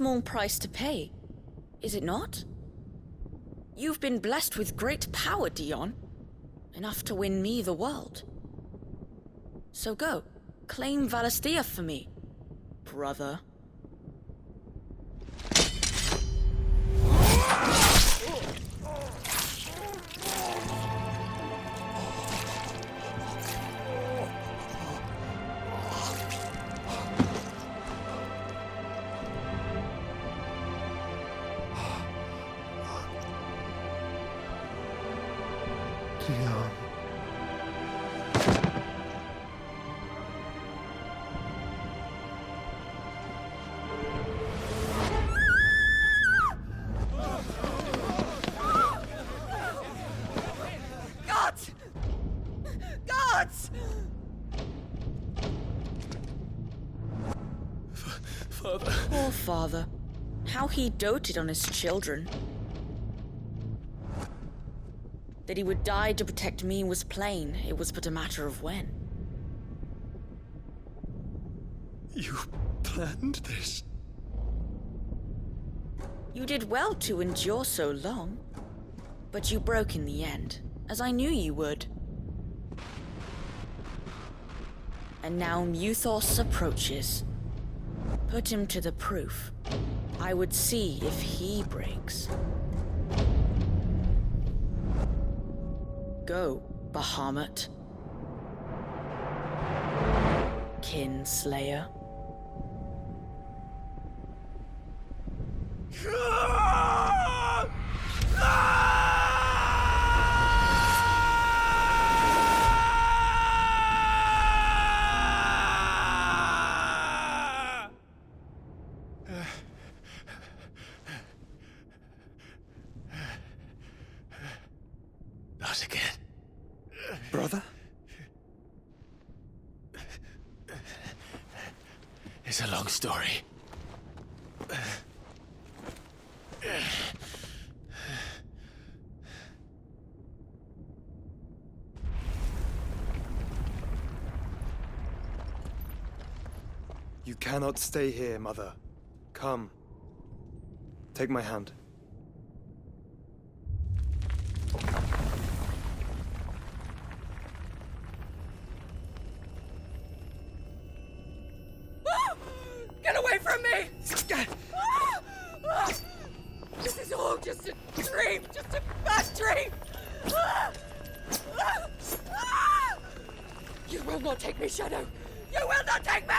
small price to pay, is it not? You've been blessed with great power, Dion. Enough to win me the world. So go, claim Valisthea for me, brother. Dion. Gods! Gods! Father. Poor father. How he doted on his children. That he would die to protect me was plain. It was but a matter of when. You planned this? You did well to endure so long. But you broke in the end, as I knew you would. And now Muthos approaches. Put him to the proof. I would see if he breaks. Go, Bahamut. Kinslayer. Not again. Brother? It's a long story. You cannot stay here, Mother. Come. Take my hand. Get away from me! This is all just a dream, just a bad dream! You will not take me, Shadow! You will not take me!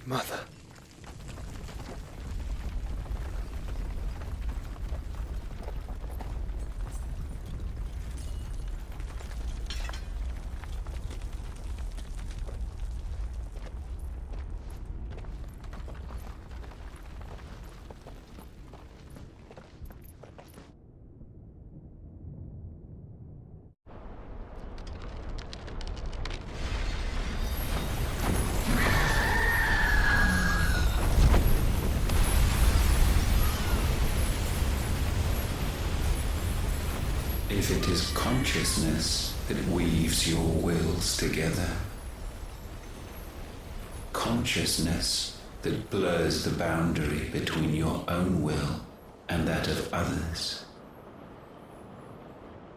Mother. If it is consciousness that weaves your wills together, consciousness that blurs the boundary between your own will and that of others,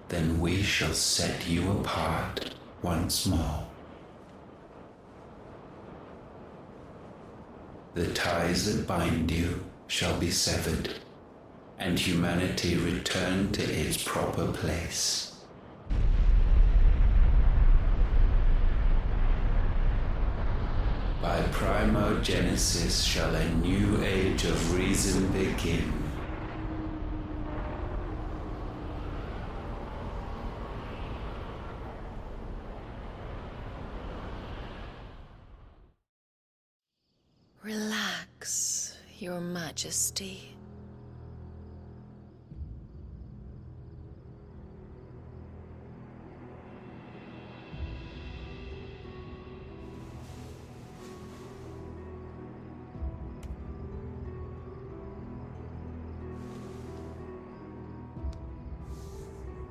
then we shall set you apart once more. The ties that bind you shall be severed, and humanity return to its proper place. By primogenesis shall a new age of reason begin. Relax, Your Majesty.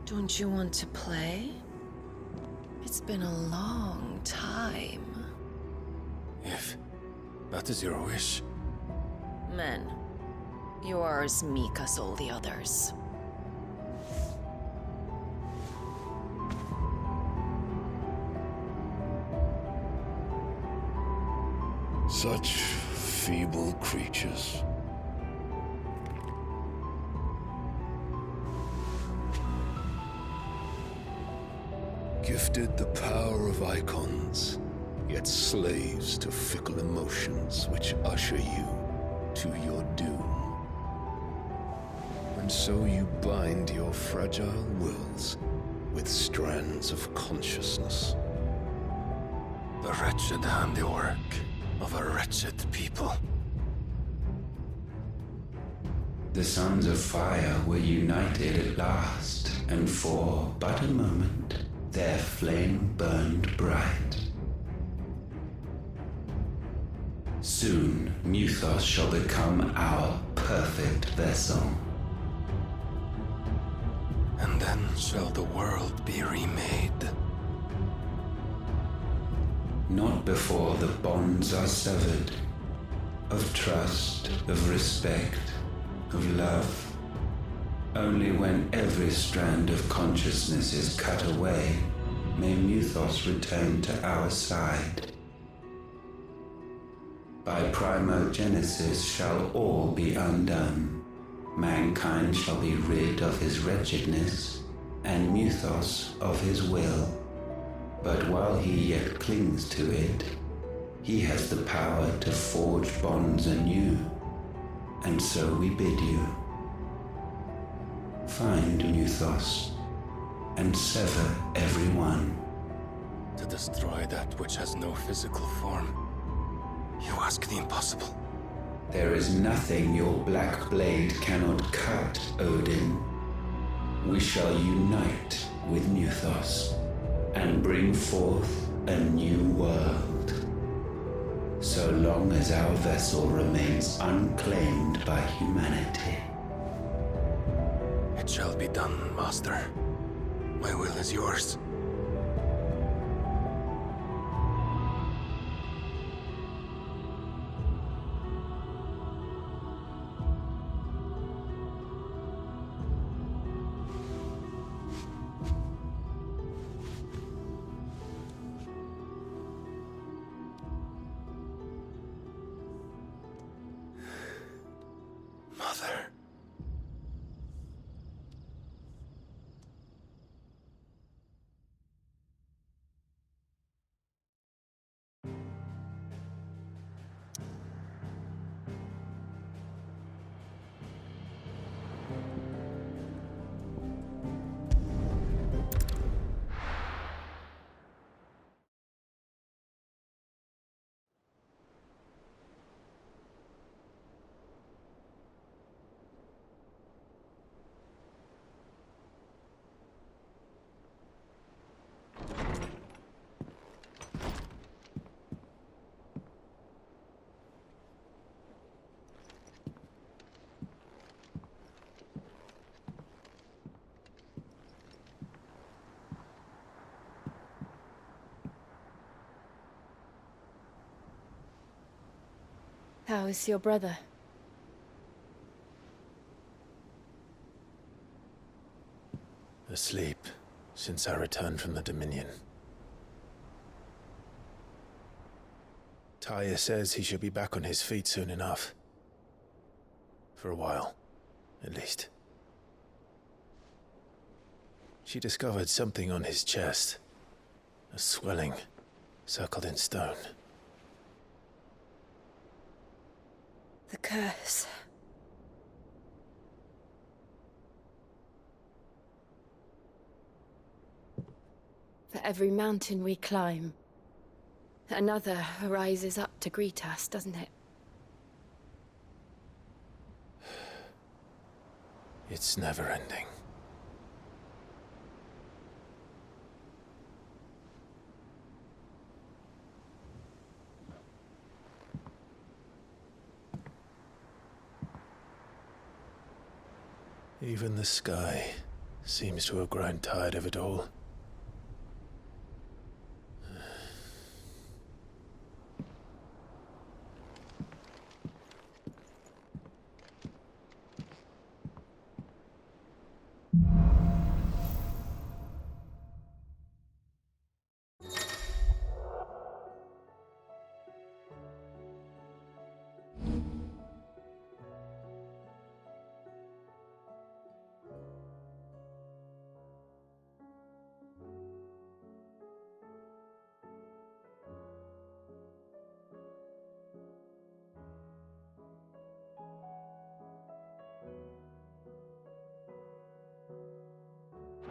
Don't you want to play? It's been a long time. If that is your wish. Men, you are as meek as all the others. Such feeble creatures. Gifted the power of icons, yet slaves to fickle emotions which usher you to your doom. And so you bind your fragile wills with strands of consciousness. The wretched handiwork of a wretched people. The Sons of Fire were united at last, and for but a moment, their flame burned bright. Soon, Muthos shall become our perfect vessel. And then shall the world be remade. Not before the bonds are severed, of trust, of respect, of love. Only when every strand of consciousness is cut away, may Muthos return to our side. By primogenesis shall all be undone. Mankind shall be rid of his wretchedness, and Muthos of his will. But while he yet clings to it, he has the power to forge bonds anew. And so we bid you, find Muthos, and sever every one. To destroy that which has no physical form. You ask the impossible. There is nothing your black blade cannot cut, Odin. We shall unite with Muthos, and bring forth a new world. So long as our vessel remains unclaimed by humanity. It shall be done, Master. My will is yours. Mother. How is your brother? Asleep since I returned from the Dominion. Taya says he should be back on his feet soon enough. For a while, at least. She discovered something on his chest. A swelling, circled in stone. The curse. For every mountain we climb, another rises up to greet us, doesn't it? It's never ending. Even the sky seems to have grown tired of it all.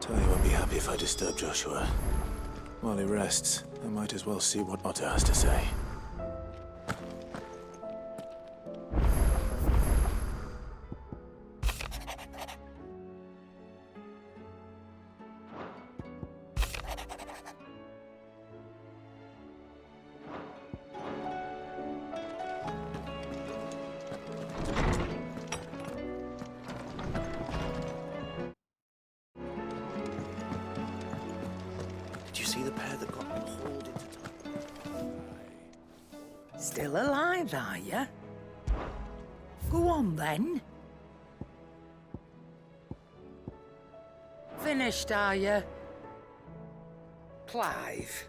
Tali won't be happy if I disturb Joshua. While he rests, I might as well see what Otto has to say. Did you see the pair that got hauled into time? Still alive, are you? Go on, then. Finished, are you? Clive.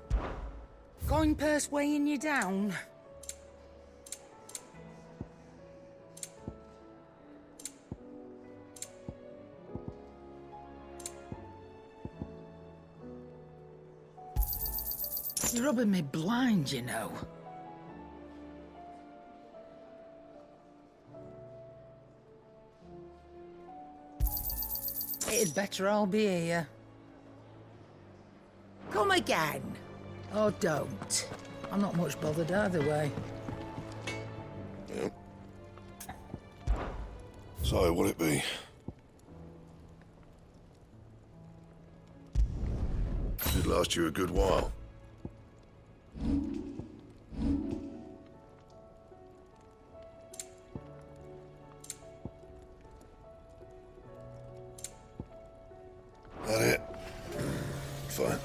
Coin purse weighing you down? You're rubbing me blind, you know. It'd better all be here. Come again. Or don't. I'm not much bothered either way. So, what'll it be? Should last you a good while. That it? Fine.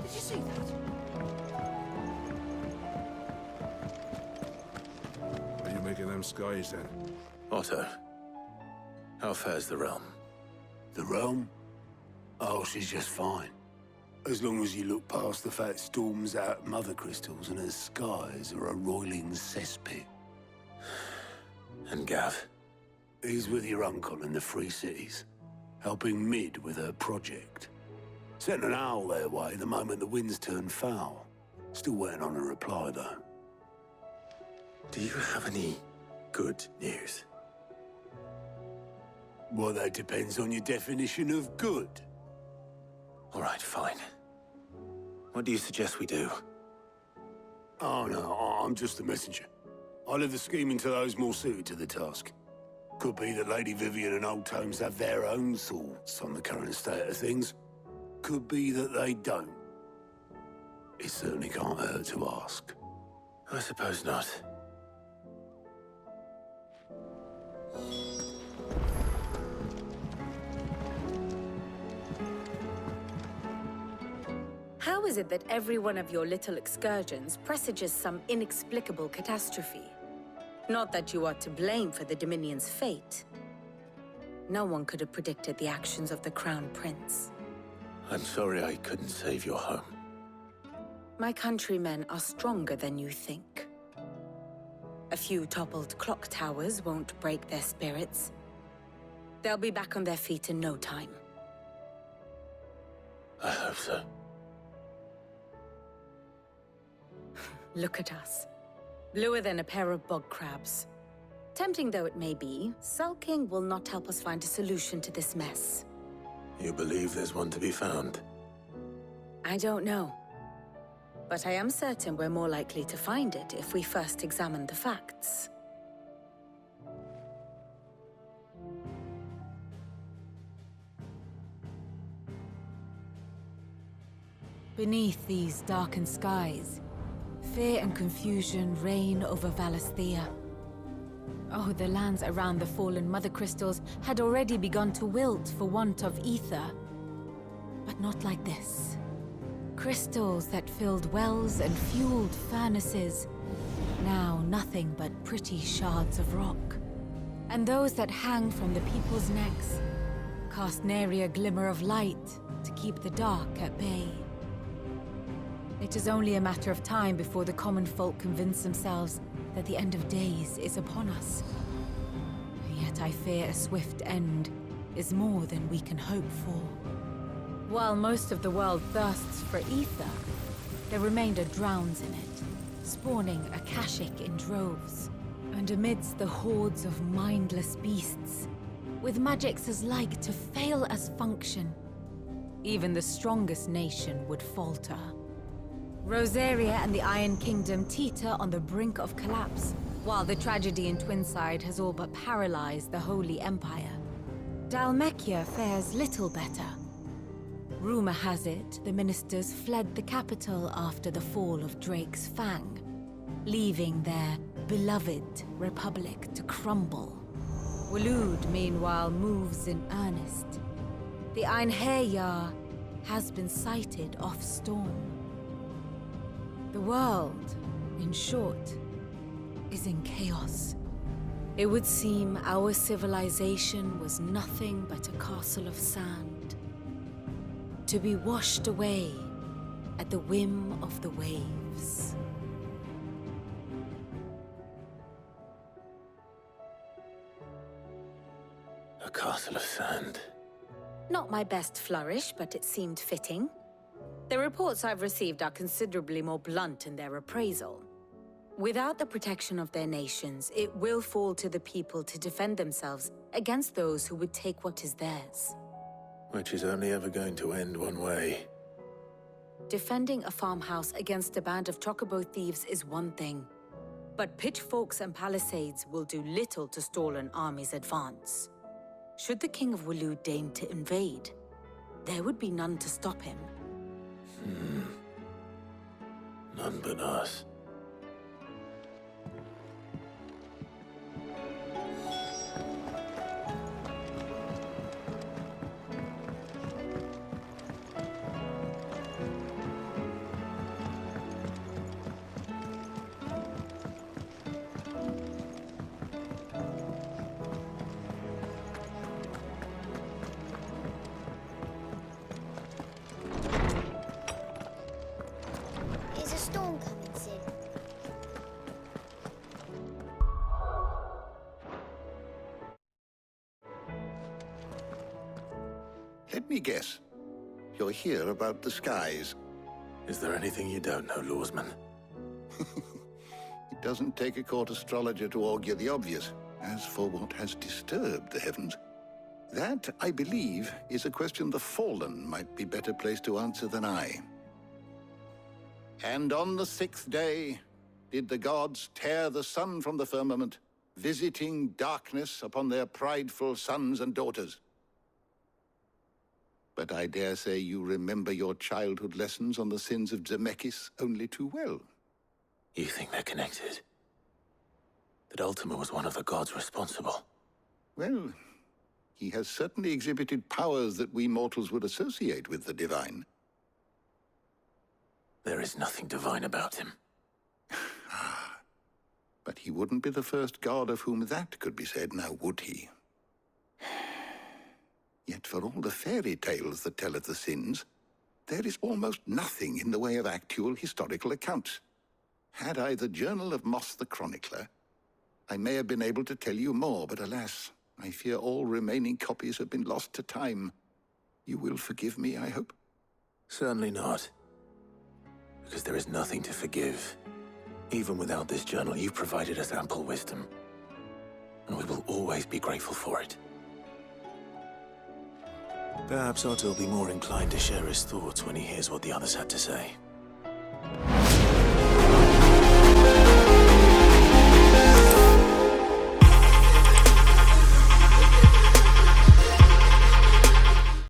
Did you see that? Are you making them skies then? Otto, how fares the realm? The realm? Oh, she's just fine. As long as you look past the fat storms out mother crystals and her skies are a roiling cesspit. And Gav? He's with your uncle in the Free Cities, helping Mid with her project. Sent an owl their way the moment the winds turned foul. Still waiting on a reply, though. Do you have any good news? Well, that depends on your definition of good. All right, fine. What do you suggest we do? Oh, no, I'm just a messenger. I leave the scheming to those more suited to the task. Could be that Lady Vivian and Old Tomes have their own thoughts on the current state of things. Could be that they don't. It certainly can't hurt to ask. I suppose not. How is it that every one of your little excursions presages some inexplicable catastrophe? Not that you are to blame for the Dominion's fate. No one could have predicted the actions of the Crown Prince. I'm sorry I couldn't save your home. My countrymen are stronger than you think. A few toppled clock towers won't break their spirits. They'll be back on their feet in no time. I hope so. Look at us. Bluer than a pair of bog crabs. Tempting though it may be, sulking will not help us find a solution to this mess. You believe there's one to be found? I don't know. But I am certain we're more likely to find it if we first examine the facts. Beneath these darkened skies, fear and confusion reign over Valisthea. Oh, the lands around the fallen Mother Crystals had already begun to wilt for want of ether. But not like this. Crystals that filled wells and fueled furnaces, now nothing but pretty shards of rock. And those that hang from the people's necks cast nary a glimmer of light to keep the dark at bay. It is only a matter of time before the common folk convince themselves that the end of days is upon us. Yet I fear a swift end is more than we can hope for. While most of the world thirsts for ether, the remainder drowns in it, spawning Akashic in droves. And amidst the hordes of mindless beasts, with magics as like to fail as function, even the strongest nation would falter. Rosaria and the Iron Kingdom teeter on the brink of collapse, while the tragedy in Twinside has all but paralyzed the Holy Empire. Dhalmekia fares little better. Rumor has it the ministers fled the capital after the fall of Drake's Fang, leaving their beloved republic to crumble. Waloed, meanwhile, moves in earnest. The Einherjar has been sighted off Storm. The world, in short, is in chaos. It would seem our civilization was nothing but a castle of sand, to be washed away at the whim of the waves. A castle of sand. Not my best flourish, but it seemed fitting. The reports I've received are considerably more blunt in their appraisal. Without the protection of their nations, it will fall to the people to defend themselves against those who would take what is theirs. Which is only ever going to end one way. Defending a farmhouse against a band of chocobo thieves is one thing, but pitchforks and palisades will do little to stall an army's advance. Should the King of Waloed deign to invade, there would be none to stop him. None but us. Is a storm coming soon? Let me guess. You're here about the skies. Is there anything you don't know, Lawsman? It doesn't take a court astrologer to augur the obvious. As for what has disturbed the heavens, that, I believe, is a question the Fallen might be better placed to answer than I. And on the 6th day, did the gods tear the sun from the firmament, visiting darkness upon their prideful sons and daughters. But I dare say you remember your childhood lessons on the sins of Zemeckis only too well. You think they're connected? That Ultima was one of the gods responsible? Well, he has certainly exhibited powers that we mortals would associate with the divine. There is nothing divine about him. But he wouldn't be the first god of whom that could be said, now would he? Yet for all the fairy tales that tell of the sins, there is almost nothing in the way of actual historical accounts. Had I the Journal of Moss the Chronicler, I may have been able to tell you more, but alas, I fear all remaining copies have been lost to time. You will forgive me, I hope? Certainly not. Because there is nothing to forgive. Even without this journal, you provided us ample wisdom. And we will always be grateful for it. Perhaps Otto will be more inclined to share his thoughts when he hears what the others had to say.